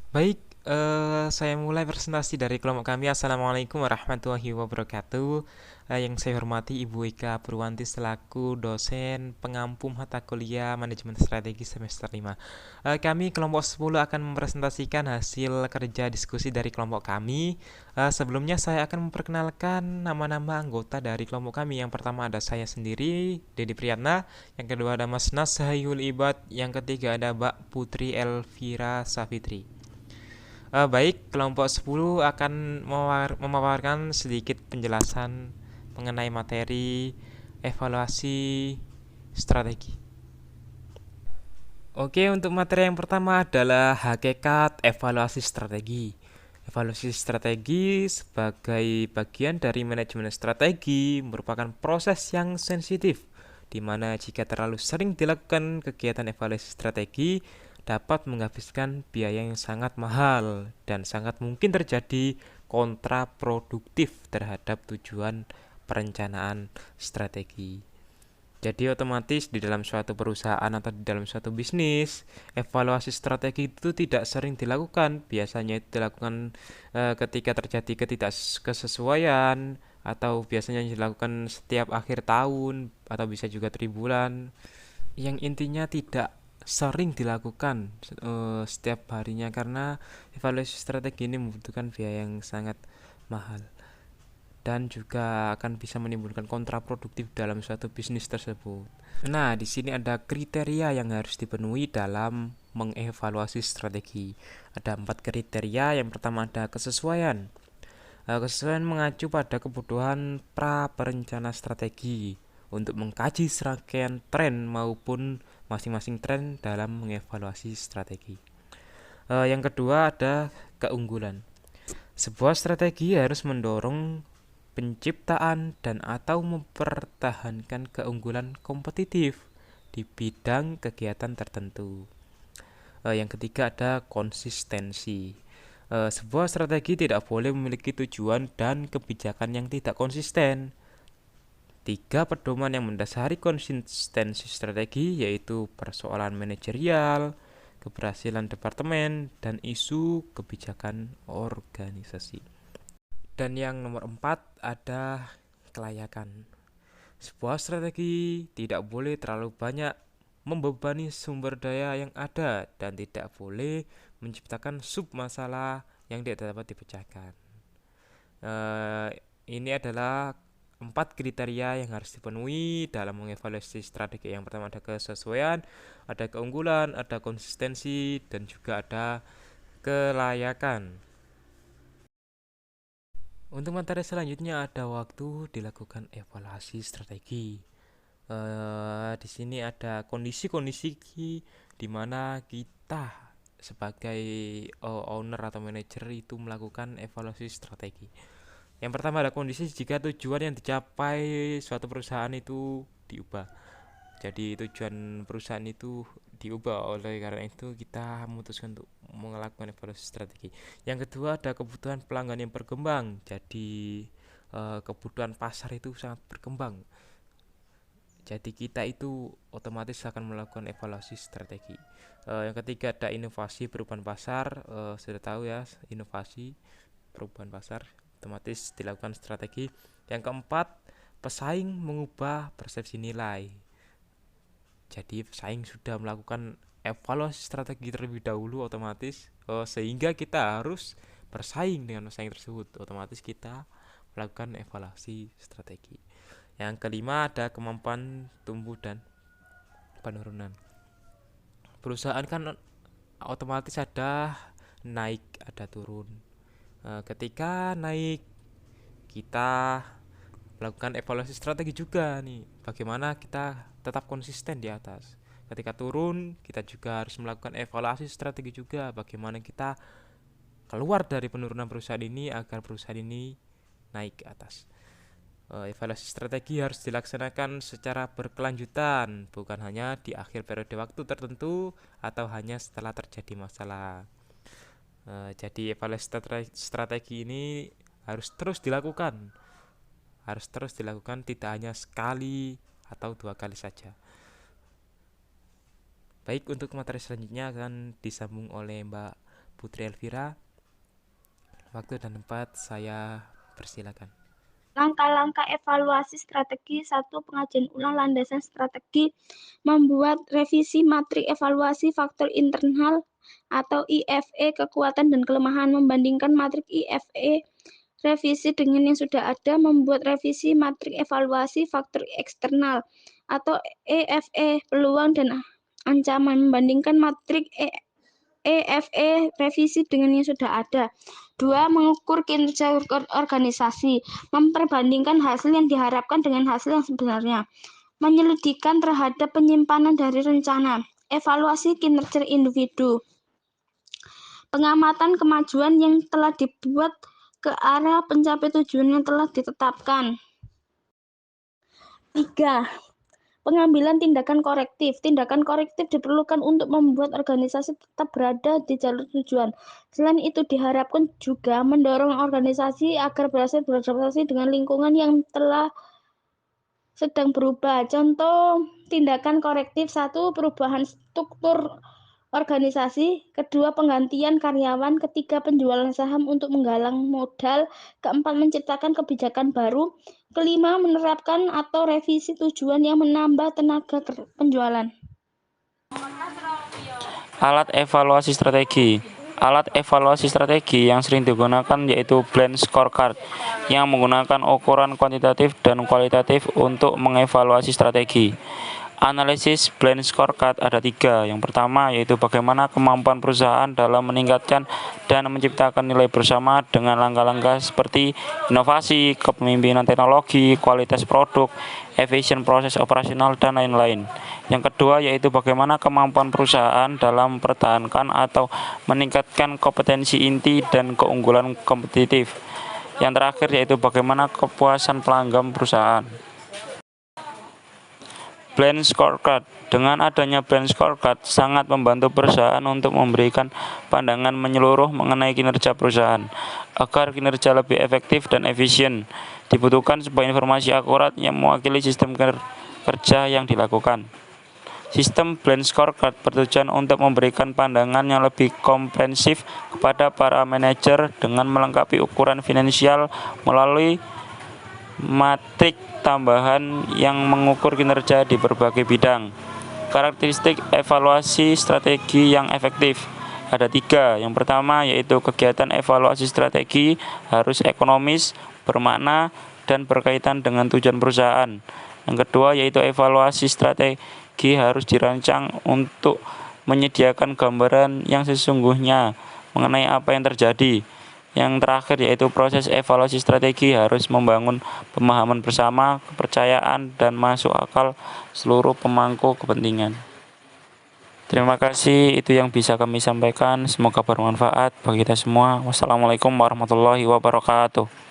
Baik, saya mulai presentasi dari kelompok kami. Assalamualaikum warahmatullahi wabarakatuh. Yang saya hormati Ibu Ika Purwanti selaku dosen pengampu mata kuliah Manajemen Strategi semester 5. Kami kelompok 10 akan mempresentasikan hasil kerja diskusi dari kelompok kami. Sebelumnya saya akan memperkenalkan nama-nama anggota dari kelompok kami. Yang pertama ada saya sendiri, Dedi Priyatna. Yang kedua ada Mas Nas Sahayul Ibad. Yang ketiga ada Mbak Putri Elvira Safitri. Baik, kelompok 10 akan memaparkan sedikit penjelasan mengenai materi evaluasi strategi. Oke, untuk materi yang pertama adalah hakikat evaluasi strategi. Evaluasi strategi sebagai bagian dari manajemen strategi merupakan proses yang sensitif, di mana jika terlalu sering dilakukan kegiatan evaluasi strategi dapat menghabiskan biaya yang sangat mahal dan sangat mungkin terjadi kontraproduktif terhadap tujuan perencanaan strategi. Jadi otomatis di dalam suatu perusahaan atau di dalam suatu bisnis, evaluasi strategi itu tidak sering dilakukan. Biasanya itu dilakukan ketika terjadi ketidaksesuaian atau biasanya dilakukan setiap akhir tahun atau bisa juga tribulan. Yang intinya tidak sering dilakukan setiap harinya karena evaluasi strategi ini membutuhkan biaya yang sangat mahal dan juga akan bisa menimbulkan kontraproduktif dalam suatu bisnis tersebut. Nah, di sini ada kriteria yang harus dipenuhi dalam mengevaluasi strategi. Ada 4 kriteria. Yang pertama ada kesesuaian. Kesesuaian mengacu pada kebutuhan pra perencana strategi untuk mengkaji serangkaian tren maupun masing-masing tren dalam mengevaluasi strategi. Yang kedua ada keunggulan. Sebuah strategi harus mendorong penciptaan dan atau mempertahankan keunggulan kompetitif di bidang kegiatan tertentu. Yang ketiga ada konsistensi. Sebuah strategi tidak boleh memiliki tujuan dan kebijakan yang tidak konsisten. 3 pedoman yang mendasari konsistensi strategi yaitu persoalan manajerial, keberhasilan departemen, dan isu kebijakan organisasi. Dan yang nomor 4 ada kelayakan. Sebuah strategi tidak boleh terlalu banyak membebani sumber daya yang ada dan tidak boleh menciptakan sub masalah yang tidak dapat dipecahkan. Eh, ini adalah 4 kriteria yang harus dipenuhi dalam mengevaluasi strategi. Yang pertama ada kesesuaian, ada keunggulan, ada konsistensi, dan juga ada kelayakan. Untuk materi selanjutnya ada waktu dilakukan evaluasi strategi. Di sini ada kondisi-kondisi di mana kita sebagai owner atau manajer itu melakukan evaluasi strategi. Yang pertama ada kondisi jika tujuan yang dicapai suatu perusahaan itu diubah. Jadi tujuan perusahaan itu diubah, oleh karena itu kita memutuskan untuk melakukan evaluasi strategi. Yang kedua ada kebutuhan pelanggan yang berkembang. Jadi kebutuhan pasar itu sangat berkembang. Jadi kita itu otomatis akan melakukan evaluasi strategi. Yang ketiga ada inovasi perubahan pasar. Sudah tahu ya, inovasi perubahan pasar otomatis dilakukan strategi. Yang keempat, pesaing mengubah persepsi nilai. Jadi pesaing sudah melakukan evaluasi strategi terlebih dahulu otomatis sehingga kita harus bersaing dengan pesaing tersebut. Otomatis kita melakukan evaluasi strategi. Yang kelima ada kemampuan tumbuh dan penurunan. Perusahaan kan otomatis ada naik, ada turun. Ketika naik kita melakukan evaluasi strategi juga nih. Bagaimana kita tetap konsisten di atas. Ketika turun, kita juga harus melakukan evaluasi strategi juga. Bagaimana kita keluar dari penurunan perusahaan ini agar perusahaan ini naik ke atas. Evaluasi strategi harus dilaksanakan secara berkelanjutan, bukan hanya di akhir periode waktu tertentu atau hanya setelah terjadi masalah. Jadi evaluasi strategi ini harus terus dilakukan, tidak hanya sekali atau 2 kali saja. Baik, untuk materi selanjutnya akan disambung oleh Mbak Putri Elvira. Waktu dan tempat saya persilakan. Langkah-langkah evaluasi strategi. 1. Pengajian ulang landasan strategi. Membuat revisi matrik evaluasi faktor internal atau IFE, kekuatan dan kelemahan. Membandingkan matrik IFE revisi dengan yang sudah ada. Membuat revisi matrik evaluasi faktor eksternal atau EFE, peluang dan ancaman. Membandingkan matrik EFE revisi dengan yang sudah ada. 2. Mengukur kinerja organisasi. Memperbandingkan hasil yang diharapkan dengan hasil yang sebenarnya. Menyelidikkan terhadap penyimpanan dari rencana. Evaluasi kinerja individu. Pengamatan kemajuan yang telah dibuat ke arah pencapai tujuan yang telah ditetapkan. 3. Pengambilan tindakan korektif. Tindakan korektif diperlukan untuk membuat organisasi tetap berada di jalur tujuan. Selain itu diharapkan juga mendorong organisasi agar berhasil beradaptasi dengan lingkungan yang telah sedang berubah. Contoh tindakan korektif: 1. Perubahan struktur organisasi. 2. Penggantian karyawan. 3. Penjualan saham untuk menggalang modal. 4. Menciptakan kebijakan baru. 5. Menerapkan atau revisi tujuan yang menambah tenaga penjualan. Alat evaluasi strategi. Alat evaluasi strategi yang sering digunakan yaitu Bland Scorecard, yang menggunakan ukuran kuantitatif dan kualitatif untuk mengevaluasi strategi. Analisis Bland Scorecard ada 3. Yang pertama yaitu bagaimana kemampuan perusahaan dalam meningkatkan dan menciptakan nilai bersama dengan langkah-langkah seperti inovasi, kepemimpinan teknologi, kualitas produk, efisien proses operasional, dan lain-lain. Yang kedua yaitu bagaimana kemampuan perusahaan dalam mempertahankan atau meningkatkan kompetensi inti dan keunggulan kompetitif. Yang terakhir yaitu bagaimana kepuasan pelanggan perusahaan. Bland Scorecard. Dengan adanya Bland Scorecard sangat membantu perusahaan untuk memberikan pandangan menyeluruh mengenai kinerja perusahaan. Agar kinerja lebih efektif dan efisien, dibutuhkan sebuah informasi akurat yang mewakili sistem kerja yang dilakukan. Sistem Bland Scorecard bertujuan untuk memberikan pandangan yang lebih komprehensif kepada para manajer dengan melengkapi ukuran finansial melalui matrik tambahan yang mengukur kinerja di berbagai bidang. Karakteristik evaluasi strategi yang efektif ada 3. Yang pertama yaitu kegiatan evaluasi strategi harus ekonomis, bermakna, dan berkaitan dengan tujuan perusahaan. Yang kedua yaitu evaluasi strategi harus dirancang untuk menyediakan gambaran yang sesungguhnya mengenai apa yang terjadi. Yang terakhir yaitu proses evaluasi strategi harus membangun pemahaman bersama, kepercayaan, dan masuk akal seluruh pemangku kepentingan. Terima kasih, itu yang bisa kami sampaikan. Semoga bermanfaat bagi kita semua. Wassalamualaikum warahmatullahi wabarakatuh.